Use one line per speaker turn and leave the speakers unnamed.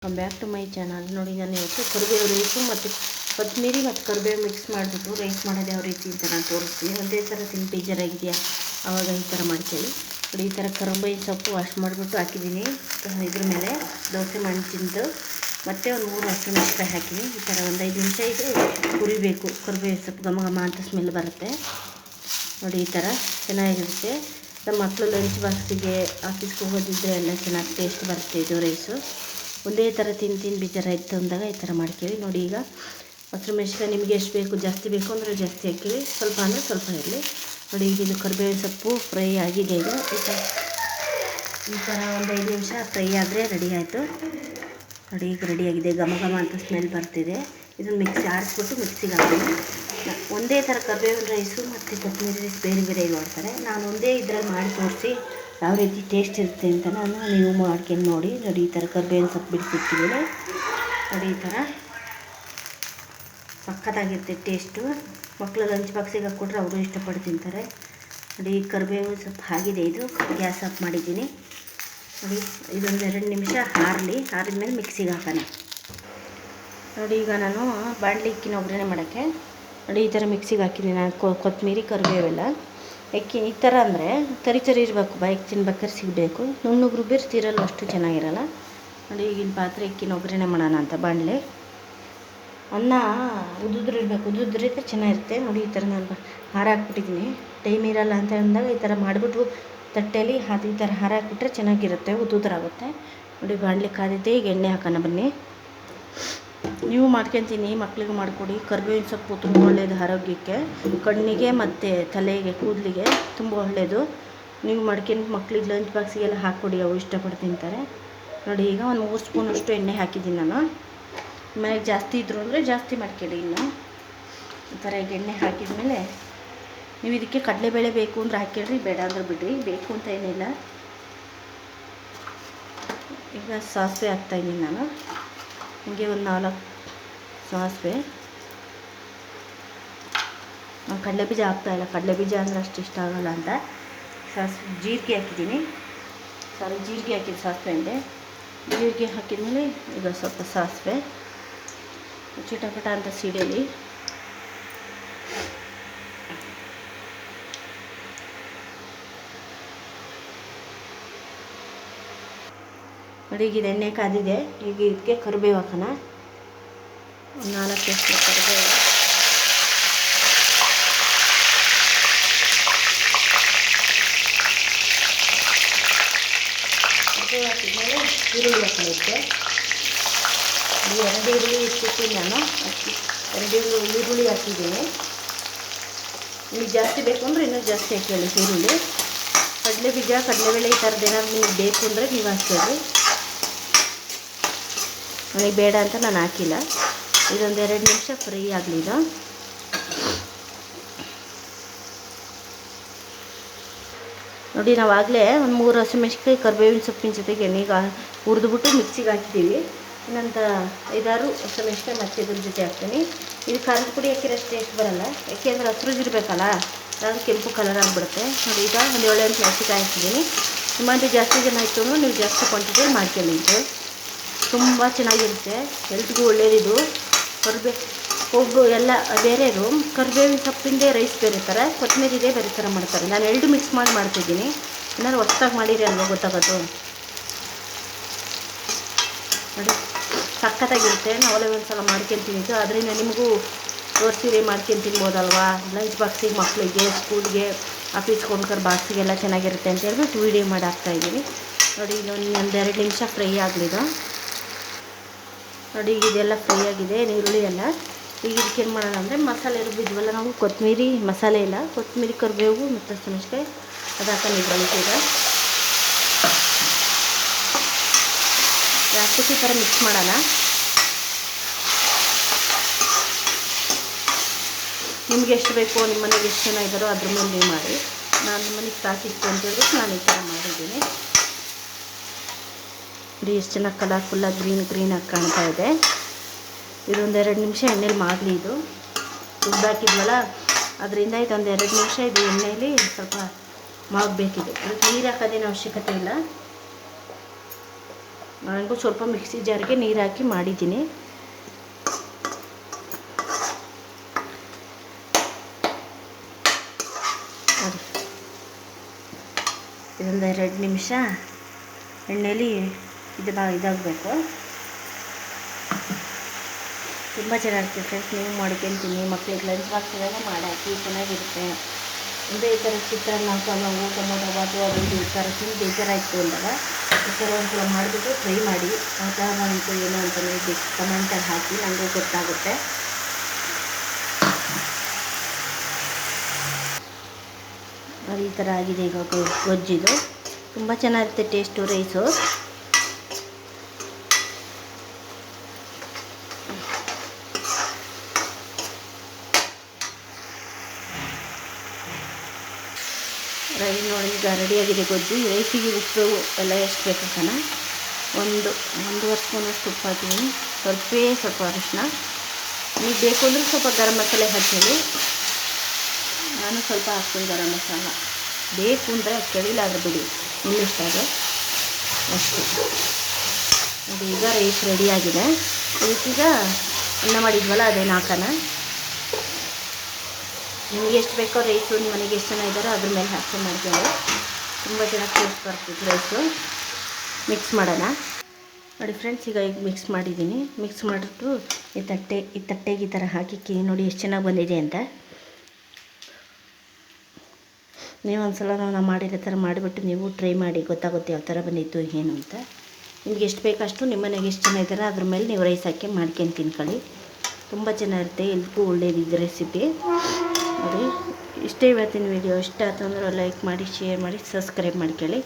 Welcome back to my channel. ನೋಡಿ, ನಾನು ಇವತ್ತು ಕರಿಬೇವು ರೈಸು ಮತ್ತು ಕೊತ್ತಂಬರಿ ಮತ್ತು ಕರಿಬೇವು ಮಿಕ್ಸ್ ಮಾಡಿಬಿಟ್ಟು ರೈಸ್ ಮಾಡೋದು ಯಾವ ರೀತಿ ಅಂತ ನಾನು ತೋರಿಸ್ತೀನಿ. ಒಂದೇ ಥರ ತಿಂದು ಬೇಜಾರಾಗಿದೆಯಾ, ಆವಾಗ ಈ ಥರ ಮಾಡ್ಕೊಳ್ಳಿ. ನೋಡಿ, ಈ ಥರ ಕರಿಬೇವಿನ ಸೊಪ್ಪು ವಾಶ್ ಮಾಡಿಬಿಟ್ಟು ಹಾಕಿದ್ದೀನಿ. ಇದ್ರ ಮೇಲೆ ದೋಸೆ ಮೆಣಸಿಂದು ಮತ್ತು ಒಂದು 3 ಹಸಿಮೆಣಸಿನಕಾಯಿ ಹಾಕಿದ್ದೀನಿ. ಈ ಥರ ಒಂದು 5 ನಿಮಿಷ ಇದು ಹುರಿಬೇಕು. ಕರಿಬೇವು ಸೊಪ್ಪು ಘಮ ಘಮ ಅಂತ ಸ್ಮೆಲ್ ಬರುತ್ತೆ. ನೋಡಿ, ಈ ಥರ ಚೆನ್ನಾಗಿರುತ್ತೆ. ನಮ್ಮ ಮಕ್ಕಳು ಲಂಚ್ ಬಾಕ್ಸಿಗೆ ಆಫೀಸ್ಗೆ ಹೋಗೋದಿದ್ದರೆ ಎಲ್ಲ ಚೆನ್ನಾಗಿ ಟೇಸ್ಟ್ ಬರುತ್ತೆ ಇದು ರೈಸು. ಒಂದೇ ಥರ ತಿಂದು ಬೇಜಾರಾಯ್ತು ಅಂದಾಗ ಈ ಥರ ಮಾಡ್ಕೊಳ್ಳಿ. ನೋಡಿ, ಈಗ ಹಸಿಮೆಣಸಿನಕಾಯಿ ನಿಮಗೆ ಎಷ್ಟು ಬೇಕು, ಜಾಸ್ತಿ ಬೇಕು ಅಂದರೆ ಜಾಸ್ತಿ ಹಾಕಿರಿ, ಸ್ವಲ್ಪ ಅಂದರೆ ಸ್ವಲ್ಪ ಇರಲಿ. ನೋಡಿ, ಈಗ ಇದು ಕರಿಬೇವಿನ ಸೊಪ್ಪು ಫ್ರೈ ಆಗಿದೆ. ಈಗ ಈ ಥರ ಒಂದು 5 ನಿಮಿಷ ಫ್ರೈ ಆದರೆ ರೆಡಿ ಆಯಿತು. ನೋಡಿ, ಈಗ ರೆಡಿಯಾಗಿದೆ. ಘಮ ಘಮ ಅಂತ ಸ್ಮೆಲ್ ಬರ್ತಿದೆ. ಇದನ್ನು ಮಿಕ್ಸಿ ಆಡಿಸ್ಬಿಟ್ಟು ಮಿಕ್ಸಿಗೆ ಹಾಕ್ತೀನಿ. ಒಂದೇ ಥರ ಕರಿಬೇವಿನ ರೈಸು ಮತ್ತು ಕೊತ್ತಂಬರಿ ರೈಸ್ ಬೇರೆ ಬೇರೆ ಮಾಡ್ತಾರೆ. ನಾನು ಒಂದೇ ಇದರಲ್ಲಿ ಮಾಡಿ ತೋರಿಸಿ ಯಾವ ರೀತಿ ಟೇಸ್ಟ್ ಇರುತ್ತೆ ಅಂತ ನೀವು ಮಾಡ್ಕೊಂಡು ನೋಡಿ. ನೋಡಿ, ಈ ಥರ ಕರಿಬೇವಿನ ಸೊಪ್ಪು ಬಿಡಿಸಿಟ್ಟಿದ್ದೀನಿ. ನೋಡಿ, ಈ ಥರ ಸಖತ್ತಾಗಿರುತ್ತೆ ಟೇಸ್ಟು. ಮಕ್ಕಳು ಲಂಚ್ ಬಾಕ್ಸಿಗೆ ಹಾಕ್ಕೊಟ್ರೆ ಅವರು ಇಷ್ಟಪಟ್ಟು ತಿಂತಾರೆ. ನೋಡಿ, ಕರಿಬೇವು ಸೊಪ್ಪು ಆಗಿದೆ. ಇದು ಗ್ಯಾಸ್ ಆಫ್ ಮಾಡಿದ್ದೀನಿ. ನೋಡಿ, ಇದೊಂದು 2 ನಿಮಿಷ ಆರಿದ್ಮೇಲೆ ಮಿಕ್ಸಿಗೆ ಹಾಕೋಣ. ನೋಡಿ, ಈಗ ನಾನು ಬಾಣಲಿ ಇಕ್ಕಿನ ಒಗ್ಗರಣೆ ಮಾಡೋಕ್ಕೆ ನೋಡಿ ಈ ಥರ ಮಿಕ್ಸಿಗೆ ಹಾಕಿದ್ದೀನಿ. ನಾನು ಕೊತ್ತಂಬರಿ ಕರಿಬೇವೆಲ್ಲ ಈ ಥರ ಅಂದರೆ ತರಿ ಇರಬೇಕು, ಬಾಯಿಗೆ ತಿನ್ಬೇಕಾದ್ರೆ ಸಿಗಬೇಕು. ನುಣ್ಣಗೆ ರುಬ್ಬಿರ್ತಿರಲ್ಲ, ಅಷ್ಟು ಚೆನ್ನಾಗಿರಲ್ಲ. ನೋಡಿ, ಈಗಿನ ಪಾತ್ರೆ ಇಕ್ಕಿನ ಒಗ್ಗರಣೆ ಮಾಡೋಣ ಅಂತ ಬಾಣಲೆ. ಅನ್ನ ಉದ್ದಿರಬೇಕು, ಉದ್ದಿದ್ರೆ ಚೆನ್ನಾಗಿರುತ್ತೆ. ನೋಡಿ, ಈ ಥರ ನಾನು ಹಾರ ಹಾಕ್ಬಿಟ್ಟಿದ್ದೀನಿ. ಟೈಮ್ ಇರಲ್ಲ ಅಂತ ಅಂದಾಗ ಈ ಥರ ಮಾಡಿಬಿಟ್ಟು ತಟ್ಟೆಯಲ್ಲಿ ಈ ಥರ ಹಾರ ಹಾಕ್ಬಿಟ್ರೆ ಚೆನ್ನಾಗಿರುತ್ತೆ, ಉದ್ದುದ್ರಾಗುತ್ತೆ. ನೋಡಿ, ಬಾಣಲೆ ಕಾದಿದ್ದೆ. ಈಗ ಎಣ್ಣೆ ಹಾಕೋಣ ಬನ್ನಿ. ನೀವು ಮಾಡ್ಕೊತೀನಿ, ಮಕ್ಕಳಿಗೆ ಮಾಡಿಕೊಡಿ. ಕರಿಬೇವಿನ ಸೊಪ್ಪು ತುಂಬ ಒಳ್ಳೆಯದು ಆರೋಗ್ಯಕ್ಕೆ, ಕಣ್ಣಿಗೆ ಮತ್ತು ತಲೆಗೆ, ಕೂದಲಿಗೆ ತುಂಬ ಒಳ್ಳೆಯದು. ನೀವು ಮಾಡ್ಕೊಂಡು ಮಕ್ಳಿಗೆ ಲಂಚ್ ಬಾಕ್ಸಿಗೆಲ್ಲ ಹಾಕ್ಕೊಡಿ, ಅವು ಇಷ್ಟಪಟ್ಟು ತಿಂತಾರೆ. ನೋಡಿ, ಈಗ ಒಂದು 3 ಸ್ಪೂನಷ್ಟು ಎಣ್ಣೆ ಹಾಕಿದ್ದೀನಿ ನಾನು. ಮನೆಗೆ ಜಾಸ್ತಿ ಇದ್ರು ಅಂದರೆ ಜಾಸ್ತಿ ಮಾಡ್ಕೊಳ್ಳಿ. ಇನ್ನು ಈ ಥರ ಈಗ ಎಣ್ಣೆ ಹಾಕಿದ್ಮೇಲೆ ನೀವು ಇದಕ್ಕೆ ಕಡಲೆಬೇಳೆ ಬೇಕು ಅಂದರೆ ಹಾಕ್ಕೊಳ್ರಿ, ಬೇಡ ಅಂದ್ರೆ ಬಿಡ್ರಿ, ಬೇಕು ಅಂತ ಏನಿಲ್ಲ. ಈಗ ಸಾಸಿವೆ ಹಾಕ್ತಾಯಿದ್ದೀನಿ ನಾನು. ಹೀಗೆ ಒಂದು 4 ಸಾಸಿವೆ. ನಾನು ಕಡಲೆಬೀಜ ಹಾಕ್ತಾಯಿಲ್ಲ, ಕಡಲೆಬೀಜ ಅಂದರೆ ಅಷ್ಟು ಇಷ್ಟ ಆಗೋಲ್ಲ ಅಂತ. ಸಾಸಿವೆ ಜೀರಿಗೆ ಹಾಕಿದ್ದೀನಿ. ಜೀರಿಗೆ ಹಾಕಿದ್ದು ಸಾಸಿವೆ ಅಂದೆ. ಜೀರಿಗೆ ಹಾಕಿದ್ಮೇಲೆ ಈಗ ಸ್ವಲ್ಪ ಸಾಸಿವೆ ಚಿಟಪಟ ಅಂತ ಸಿಡಿಯಲಿ. ನೋಡಿ, ಈಗ ಎಣ್ಣೆ ಕಾದಿದೆ. ಈಗ ಇದಕ್ಕೆ ಕರಿಬೇವು ಹಾಕೋಣ. 4 ಎಸಳು ಕರಿಬೇವು. ಕರಿಬೇವು ಹಾಕಿದ್ಮೇಲೆ ಈರುಳ್ಳಿ ಹಾಕೊಳ್ಳುತ್ತೆ. 2 ಈರುಳ್ಳಿ ಇಟ್ಟಿದ್ದೀನಿ ನಾನು. 2 ಈರುಳ್ಳಿ ಹಾಕಿದ್ದೀನಿ. ನಿಮಗೆ ಜಾಸ್ತಿ ಬೇಕು ಅಂದರೆ ಇನ್ನೂ ಜಾಸ್ತಿ ಹಾಕೊಳ್ಳಿ ಈರುಳ್ಳಿ. ಕಡಲೆಬೀಜ, ಕಡಲೆಬೇಳೆ ಈ ಥರದ್ದು ಏನಾದ್ರು ನಿಮಗೆ ಬೇಕು ಅಂದರೆ ನೀವು ಹಾಕ್ಕೊಳ್ಳಿ. ನನಗೆ ಬೇಡ ಅಂತ ನಾನು ಹಾಕಿಲ್ಲ. ಇದೊಂದು 2 ನಿಮಿಷ ಫ್ರೈ ಆಗಲಿ. ಇದು ನೋಡಿ, ನಾವಾಗಲೇ ಒಂದು 3 ಹಸಿಮೆಣಸಿನಕಾಯಿ ಕರಿಬೇವಿನ ಸೊಪ್ಪಿನ ಜೊತೆಗೆ ಎಣ್ಣೆಗೆ ಹುರಿದ್ಬಿಟ್ಟು ಮಿಕ್ಸಿಗೆ ಹಾಕಿದ್ದೀವಿ. ಇನ್ನೊಂದು 5-6 ಹಸಿಮೆಣಸಿನಕಾಯಿ ಮತ್ತೆ ಇದ್ರ ಜೊತೆ ಹಾಕ್ತೀನಿ. ಇದು ಖಾರದ ಪುಡಿ ಹಾಕಿರೋಷ್ಟು ಟೇಸ್ಟ್ ಬರೋಲ್ಲ, ಯಾಕೆಂದರೆ ಹಸಿರುಗಿರ್ಬೇಕಲ್ಲ, ಅದು ಕೆಂಪು ಕಲರ್ ಆಗಿಬಿಡುತ್ತೆ. ನೋಡಿ, ಈಗ ಒಂದು 7 ಮೆಣಸಿನಕಾಯಿ ಹಾಕಿದ್ದೀನಿ. ನಿಮ್ಮಂತೆ ಜಾಸ್ತಿ ಜನ ಆಯಿತು ಅಂದರೆ ನೀವು ಜಾಸ್ತಿ ಕ್ವಾಂಟಿಟಿಯಲ್ಲಿ ಮಾಡ್ಕೊಳ್ಳಿ. ಇದು ತುಂಬ ಚೆನ್ನಾಗಿರುತ್ತೆ, ಹೆಲ್ತ್ಗೂ ಒಳ್ಳೆಯದಿದು. ಎಲ್ಲ ಬೇರೆಯವರು ಕರಿಬೇವಿನ ಸೊಪ್ಪಿಂದೇ ರೈಸ್ ಬೇರೆ ಥರ, ಕೊತ್ತಂಬರಿದೇ ಬೇರೆ ಥರ ಮಾಡ್ತಾರೆ. ನಾನು 2 ಮಿಕ್ಸ್ ಮಾಡ್ತಿದ್ದೀನಿ. ಏನಾದ್ರು ಹೊಸ್ದಾಗಿ ಮಾಡಿರಿ ಅಲ್ವ ಗೊತ್ತಾಗೋದು. ನೋಡಿ, ಸಖತ್ತಾಗಿರುತ್ತೆ. ನಾವೆಲ್ಲ ಒಂದ್ಸಲ ಮಾಡ್ಕೊತೀನಿ. ಅದರಿಂದ ನಿಮಗೂ ತೋರಿಸಿರಿ, ಮಾಡ್ಕೊಂಡು ತಿನ್ಬೋದಲ್ವಾ. ಲಂಚ್ ಬಾಕ್ಸಿಗೆ ಮಕ್ಕಳಿಗೆ, ಸ್ಕೂಲ್ಗೆ, ಆಫೀಸ್ಗೆ ಕೊಂಡ್ಕರ್ ಬಾಕ್ಸಿಗೆಲ್ಲ ಚೆನ್ನಾಗಿರುತ್ತೆ ಅಂತ ಹೇಳ್ಬಿಟ್ಟು ವೀಡಿಯೋ ಮಾಡಿ ಹಾಕ್ತಾಯಿದ್ದೀನಿ. ನೋಡಿ, ಇನ್ನೊಂದು 2 ನಿಮಿಷ ಫ್ರೈ ಆಗಲಿದು. ನೋಡಿ, ಈಗ ಇದೆಲ್ಲ ಫ್ರೈ ಆಗಿದೆ, ಈರುಳ್ಳಿ ಎಲ್ಲ. ಈಗ ಇದಕ್ಕೇನು ಮಾಡೋಣ ಅಂದರೆ ಮಸಾಲೆ ರುಬ್ಬಿದ್ವಲ್ಲ ನಾವು, ಕೊತ್ತಂಬರಿ ಮಸಾಲೆ ಇಲ್ಲ, ಕೊತ್ತಂಬರಿ ಕರಿಬೇವು ಮತ್ತು ಹಸಿಮೆಣಸಿನಕಾಯಿ ಅದು ಹಾಕೊಂಡಿದ್ವಲ್ಲ. ಈಗ ಜಾಸ್ತಿ ಈ ಥರ ಮಿಕ್ಸ್ ಮಾಡೋಣ. ನಿಮ್ಗೆ ಎಷ್ಟು ಬೇಕೋ, ನಿಮ್ಮ ಮನೆಗೆ ಎಷ್ಟು ಜನ ಇದ್ದಾರೋ ಅದ್ರ ಮೇಲೆ ನೀವು ಮಾಡಿ. ನಾನು ನಿಮ್ಮ ಮನೆಗೆ ಸಾಕಿತ್ತು ಅಂತ ಹೇಳ್ಬಿಟ್ಟು ನಾನು ಈ ಥರ ಮಾಡಿದ್ದೀನಿ. ನೋಡಿ, ಎಷ್ಟು ಚೆನ್ನಾಗಿ ಕಲರ್ಫುಲ್ಲಾಗಿ ಗ್ರೀನ್ ಆಗಿ ಕಾಣ್ತಾ ಇದೆ. ಇದೊಂದು 2 ನಿಮಿಷ ಎಣ್ಣೆಲಿ ಮಾಡಲಿ. ಇದು ರುಬ್ಬಾಕಿದ್ವಲ್ಲ ಅದರಿಂದ ಇದೊಂದು 2 ನಿಮಿಷ ಇದು ಎಣ್ಣೆಯಲ್ಲಿ ಸ್ವಲ್ಪ ಮಾಡಬೇಕಿದೆ. ಅದಕ್ಕೆ ನೀರು ಹಾಕೋದೇನು ಅವಶ್ಯಕತೆ ಇಲ್ಲ. ನನಗೂ ಸ್ವಲ್ಪ ಮಿಕ್ಸಿ ಜಾರಿಗೆ ನೀರು ಹಾಕಿ ಮಾಡಿದ್ದೀನಿ. ಇದೊಂದು 2 ನಿಮಿಷ ಎಣ್ಣೆಯಲ್ಲಿ ಇದಾಗಬೇಕು. ತುಂಬ ಚೆನ್ನಾಗಿರುತ್ತೆ ಫ್ರೆಂಡ್ಸ್. ನೀವು ಮಾಡ್ಕೊಂತೀನಿ, ಮಕ್ಕಳಿಗೆ ಲಂಚ್ ಬಾಕ್ಸ್ಗೆಲ್ಲ ಮಾಡಾಕಿ ಚೆನ್ನಾಗಿರುತ್ತೆ. ಅಂದರೆ ಈ ಥರ ಚಿತ್ರಾನ್ನ, ಪಲಾವು, ಟೊಮೊಟೊ ಬಾತು ಅದು ಈ ಥರ ತಿಂದು ಬೇಜಾರಾಯಿತು ಅಂದಾಗ ಈ ಥರ ಒಂದ್ಸಲ ಮಾಡಿಬಿಟ್ಟು ಟ್ರೈ ಮಾಡಿ. ಆ ಥರ ಬಂತು ಏನು ಅಂತ ನೀವು ಕಮೆಂಟಲ್ಲಿ ಹಾಕಿ, ನನಗೂ ಗೊತ್ತಾಗುತ್ತೆ. ಅದು ಈ ಥರ ಆಗಿದೆ ಈಗ ಗೊಜ್ಜಿದು. ತುಂಬ ಚೆನ್ನಾಗಿರುತ್ತೆ ಟೇಸ್ಟು ರೈಸು. ನೋಡಿ ಈಗ ರೆಡಿಯಾಗಿದೆ ಗೊಜ್ಜು. ರೈಸಿಗೆ ಉಪ್ಪು ಎಲ್ಲ ಎಷ್ಟು ಬೇಕಂತಾನ ಒಂದೂವರೆ ಸ್ಪೂನಷ್ಟು ಉಪ್ಪು ಹಾಕಿದ್ದೀನಿ. ಸ್ವಲ್ಪ ಅರಿಶಿನ. ನೀವು ಬೇಕು ಅಂದರೆ ಸ್ವಲ್ಪ ಗರಂ ಮಸಾಲೆ ಹಾಕಿ. ನಾನು ಸ್ವಲ್ಪ ಹಾಕ್ತೀನಿ ಗರಂ ಮಸಾಲ. ಬೇಕು ಅಂದರೆ ಕೇಳಿಲ್ಲ ಆದರೆ ಬಿಡಿ, ಇನ್ನಿಷ್ಟ ಅದು ಅಷ್ಟು. ಅದು ಈಗ ರೈಸ್ ರೆಡಿಯಾಗಿದೆ. ರೈಸಿಗ ಅನ್ನ ಮಾಡಿದ್ವಲ್ಲ ಅದೇನು ಹಾಕೋಣ. ನಿಮಗೆ ಎಷ್ಟು ಬೇಕೋ ರೈಸು, ನಿಮ್ಮ ಮನೆಗೆ ಎಷ್ಟು ಜನ ಇದ್ದಾರೋ ಅದ್ರ ಮೇಲೆ ಹಾಕ್ಕೊಂಡು ಮಾಡ್ಕೊಂಡು ತುಂಬ ಚೆನ್ನಾಗಿ ಟೇಸ್ಟ್ ಬರ್ತಿತ್ತು ರೈಸು. ಮಿಕ್ಸ್ ಮಾಡೋಣ ನೋಡಿ ಫ್ರೆಂಡ್ಸ್. ಈಗ ಮಿಕ್ಸ್ ಮಾಡಿದ್ದೀನಿ. ಮಿಕ್ಸ್ ಮಾಡಿಬಿಟ್ಟು ಈ ತಟ್ಟೆಗೆ ಈ ಥರ ಹಾಕಿ ನೋಡಿ ಎಷ್ಟು ಚೆನ್ನಾಗಿ ಬಂದಿದೆ ಅಂತ. ನೀವು ಒಂದು ಸಲ ನಾವು ಮಾಡಿರೋ ಥರ ಮಾಡಿಬಿಟ್ಟು ನೀವು ಟ್ರೈ ಮಾಡಿ, ಗೊತ್ತಾಗುತ್ತೆ ಯಾವ ಥರ ಬಂದಿತ್ತು ಏನು ಅಂತ. ನಿಮ್ಗೆ ಎಷ್ಟು ಬೇಕಷ್ಟು, ನಿಮ್ಮ ಮನೆಗೆ ಎಷ್ಟು ಜನ ಇದ್ದಾರೆ ಅದ್ರ ಮೇಲೆ ನೀವು ರೈಸ್ ಹಾಕಿ ಮಾಡ್ಕೊಂಡು ತಿನ್ಕೊಳ್ಳಿ. ತುಂಬ ಚೆನ್ನಾಗಿರುತ್ತೆ, ಎಲ್ರಿಗೂ ಒಳ್ಳೇದಿದೆ ರೆಸಿಪಿ. ನೋಡಿ ಇಷ್ಟೇ ಇವತ್ತಿನ ವೀಡಿಯೋ. ಇಷ್ಟ ಆಯ್ತು ಅಂದರೆ ಲೈಕ್ ಮಾಡಿ, ಶೇರ್ ಮಾಡಿ, ಸಬ್ಸ್ಕ್ರೈಬ್ ಮಾಡ್ಕೊಳ್ಳಿ.